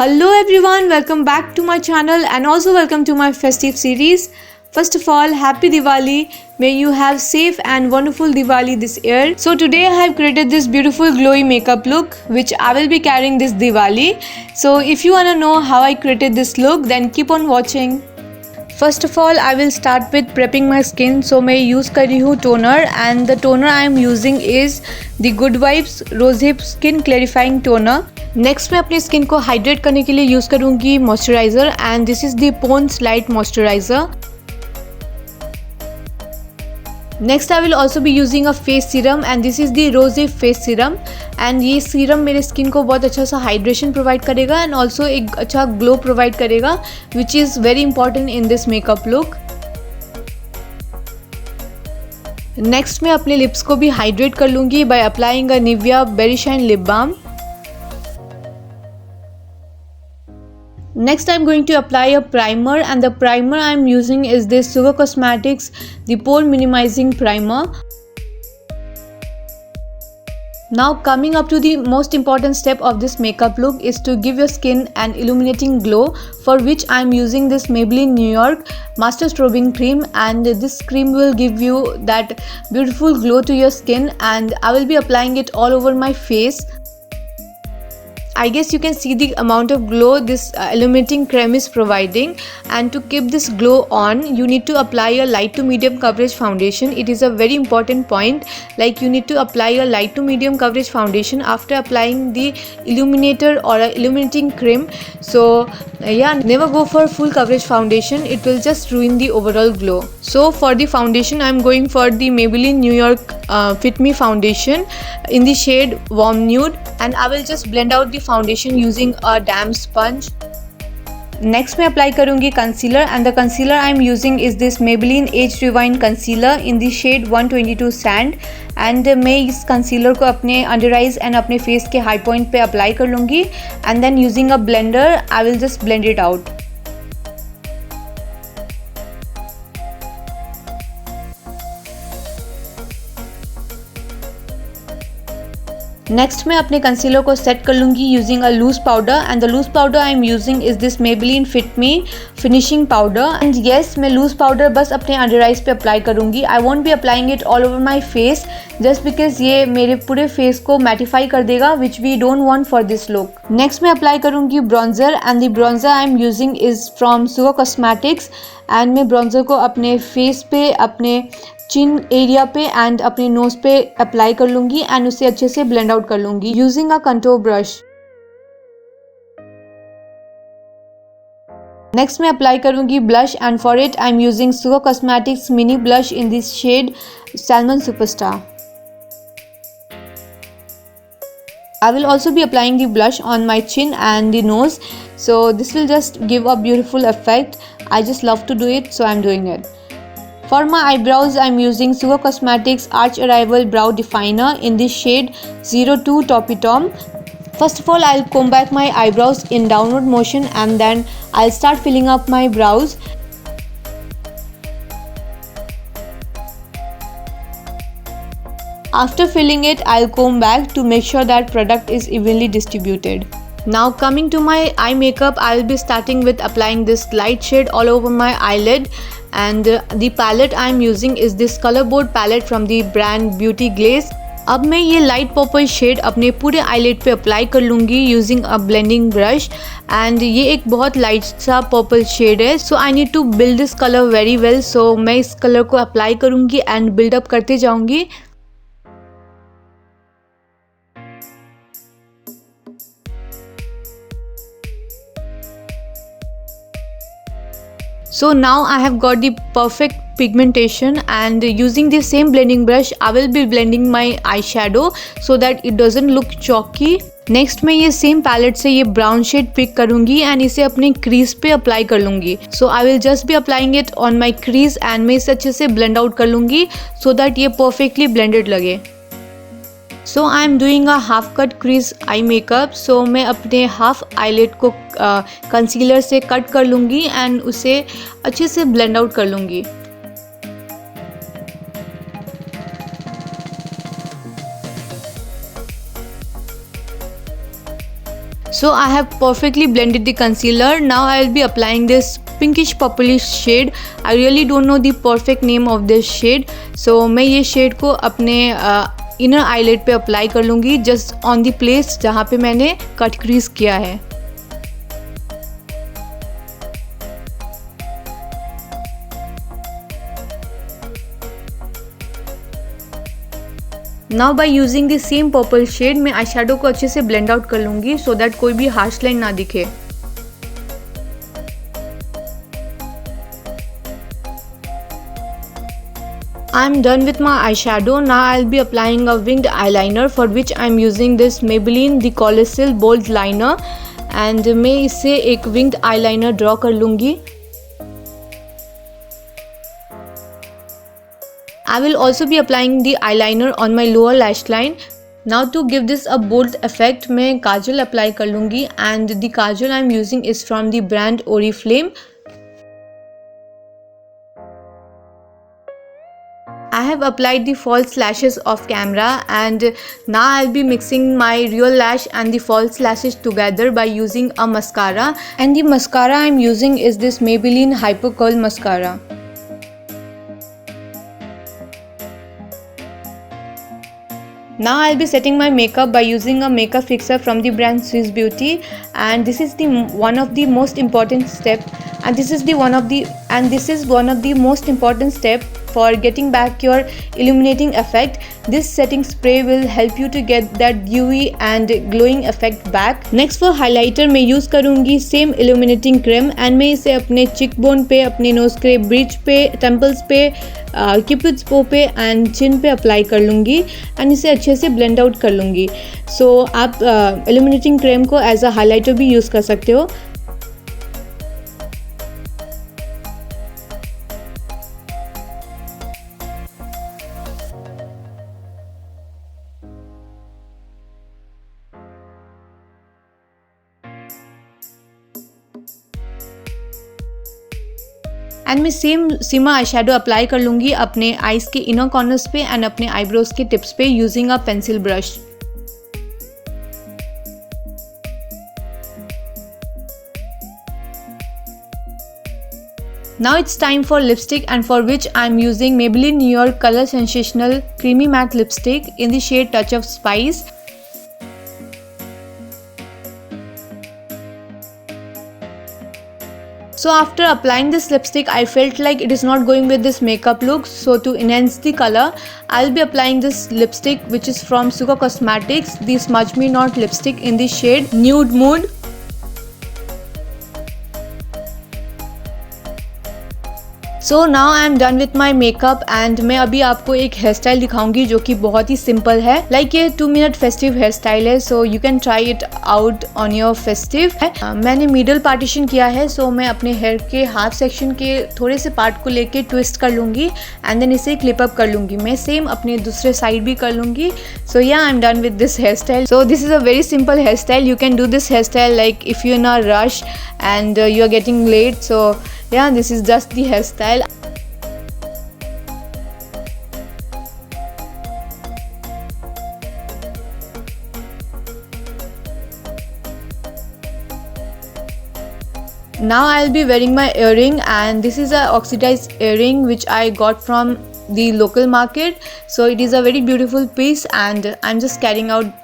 Hello everyone, welcome back to my channel and also welcome to my festive series. First of all, happy Diwali. May you have safe and wonderful Diwali this year. So today I have created this beautiful glowy makeup look which I will be carrying this Diwali. So if you wanna know how I created this look, then keep on watching. First of all, I will start with prepping my skin. So मैं use कर रही हूँ toner and the toner I am using is the Good Vibes Rosehip Skin Clarifying Toner. Next मैं अपनी skin को hydrate करने के लिए यूज़ करूँगी moisturiser and this is the Pond's light moisturiser. Next I will also be using a face serum and this is the rose face serum and ये serum मेरे skin को बहुत अच्छा सा हाइड्रेशन प्रोवाइड करेगा एंड ऑल्सो एक अच्छा glow provide करेगा which is very important in this makeup look. Next मैं अपने लिप्स को भी हाइड्रेट कर लूँगी by applying a Nivea berry shine lip balm. Next I'm going to apply a primer and the primer I'm using is this Sugar Cosmetics the Pore Minimizing Primer. Now coming up to the most important step of this makeup look is to give your skin an illuminating glow, for which I'm using this Maybelline New York Master Strobing Cream and this cream will give you that beautiful glow to your skin and I will be applying it all over my face. I guess you can see the amount of glow this illuminating cream is providing, and to keep this glow on you need to apply a light to medium coverage foundation. It is a very important point, like you need to apply a light to medium coverage foundation after applying the illuminator or a illuminating cream. So yeah, never go for full coverage foundation, it will just ruin the overall glow. So for the foundation I am going for the Maybelline New York Fit Me foundation in the shade Warm Nude and I will just blend out the foundation using a damp sponge. Next मैं apply करूँगी concealer and the concealer I am using is this Maybelline Age Rewind concealer in the shade 122 Sand and मैं इस concealer को अपने under eyes and अपने face के high point पे apply कर लूँगी and then using a blender I will just blend it out. Next मैं अपने कंसीलर को सेट कर लूँगी using a loose powder and the loose powder I am using is this Maybelline Fit Me finishing powder and yes मैं loose powder बस अपने under eyes पे apply करूँगी. I won't be applying it all over my face just because ये मेरे पूरे face को mattify कर देगा which we don't want for this look. Next मैं अप्लाई करूँगी bronzer and the bronzer I am using is from sugar cosmetics and मैं bronzer को अपने फेस पे, अपने चिन एरिया पे एंड अपने नोज पे अप्लाई कर लूँगी एंड उसे अच्छे से ब्लेंड आउट कर लूँगी using a contour brush. Next मैं अप्लाई करूँगी blush and for it I am using Sugar cosmetics mini blush in this shade salmon superstar. I will also be applying the blush on my chin and the nose, so this will just give a beautiful effect. I just love to do it, so I'm doing it. For my eyebrows, I'm using Sugar Cosmetics Arch Arrival Brow Definer in this shade 02 Toppy Tom. First of all, I'll comb back my eyebrows in downward motion and then I'll start filling up my brows. After filling it, I'll comb back to make sure that product is evenly distributed. Now coming to my eye makeup, I'll be starting with applying this light shade all over my eyelid and the palette I'm using is this Colorboard palette from the brand Beauty Glaze. अब मैं ये light purple shade अपने पूरे eyelid पे apply कर लूँगी using a blending brush and ये एक बहुत लाइट सा पर्पल शेड है. So I need to build this colour very well. So मैं इस कलर को अप्लाई करूँगी एंड बिल्डअप करते जाऊँगी. So now I have got the perfect pigmentation and using the same blending brush I will be blending my eyeshadow so that it doesn't look chalky. Next मैं ये same palette से ये brown shade pick करूँगी and इसे अपने crease पे apply कर लूँगी. So I will just be applying it on my crease and मैं इसे अच्छे से ब्लेंड आउट कर लूँगी सो दैट ये परफेक्टली ब्लेंडेड लगे. So I am doing a half cut crease eye makeup. So मैं अपने हाफ आईलिड को कंसीलर से कट कर लूँगी एंड उसे अच्छे से ब्लेंड आउट कर लूँगी. So I have perfectly blended the concealer. Now I will be applying this pinkish purplish shade. I really don't know the perfect name of this shade. So मैं ये shade को अपने inner eyelet पे apply कर लूँगी, just on the place जहाँ पे मैंने कट क्रीज किया है. Now by using the same purple shade मैं आई शेडो को अच्छे से ब्लेंड आउट कर लूँगी सो दैट कोई भी हार्श लाइन ना दिखे. I'm done with my eyeshadow. Now I'll be applying a winged eyeliner for which I'm using this Maybelline The Colossal Bold Liner and मैं इससे एक winged eyeliner draw कर लूँगी. I will also be applying the eyeliner on my lower lash line. Now to give this a bold effect मैं काजल apply कर लूँगी and the Kajal I'm using is from the brand Oriflame. I have applied the false lashes off camera and now I'll be mixing my real lash and the false lashes together by using a mascara, and the mascara I'm using is this Maybelline Hyper Curl mascara. Now I'll be setting my makeup by using a makeup fixer from the brand Swiss Beauty, and this is one of the most important step, and this is one of the most important step for getting back your illuminating effect. This setting spray will help you to get that dewy and glowing effect back. Next for highlighter मैं use करूँगी same illuminating cream and मैं इसे अपने चिक bone पे, अपने knows के bridge पे, टेम्पल्स पे, क्यूपिड्स बो पे एंड चिन पे अप्लाई कर लूँगी एंड इसे अच्छे से ब्लेंड आउट कर लूँगी. सो आप illuminating cream को एज अ हाईलाइटर भी यूज़ कर सकते हो. एंड मैं सेम सिमा आई शेडो अप्लाई कर लूँगी अपने आईज के इनर कॉर्नर्स पे एंड अपने आईब्रोज के टिप्स पे using a pencil brush. Now it's time for lipstick, and for which I'm using Maybelline New York Color Sensational Creamy Matte Lipstick in the shade Touch of Spice. So after applying this lipstick, I felt like it is not going with this makeup look. So to enhance the color, I'll be applying this lipstick which is from Suka Cosmetics, the Smudge Me Not lipstick in the shade Nude Mood. So now I am done with my makeup and मैं अभी आपको एक hair style दिखाऊंगी जो कि बहुत ही simple है. Like ये 2 मिनट फेस्टिव हेयर स्टाइल है, so you can try it out on your festive. मैंने मिडल पार्टीशन किया है, सो मैं अपने हेयर के हाफ सेक्शन के थोड़े से पार्ट को लेके ट्विस्ट कर लूँगी एंड देन इसे क्लिप अप कर लूँगी. मैं सेम अपने दूसरे साइड भी कर लूँगी. So yeah I am done with this hair style. So this is a very simple hair style. You can do this hair style like if you in a rush and you are getting late. So yeah, this is just the hairstyle. Now I'll be wearing my earring, and this is a oxidized earring which I got from the local market. So it is a very beautiful piece and I'm just carrying out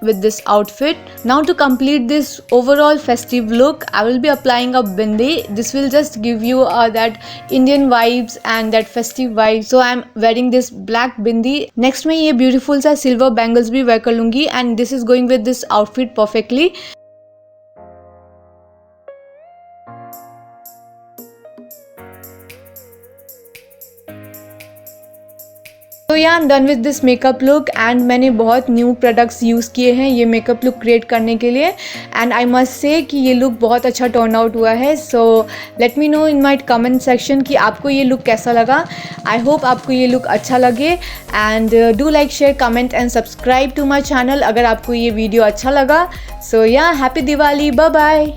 with this outfit. Now to complete this overall festive look, I will be applying a bindi. This will just give you that Indian vibes and that festive vibe. So I'm wearing this black bindi. Next मैं ये beautiful सा silver bangles भी wear कर लूँगी and this is going with this outfit perfectly. तो या I am done with this makeup look and मैंने बहुत न्यू प्रोडक्ट्स यूज़ किए हैं ये मेकअप लुक क्रिएट करने के लिए एंड आई मस्ट से कि ये लुक बहुत अच्छा टर्न आउट हुआ है. So let me know in my comment section कि आपको ये लुक कैसा लगा. आई होप आपको ये लुक अच्छा लगे and do like share comment and subscribe to my channel अगर आपको ये वीडियो अच्छा लगा. सो या हैप्पी दिवाली, बाय बाय.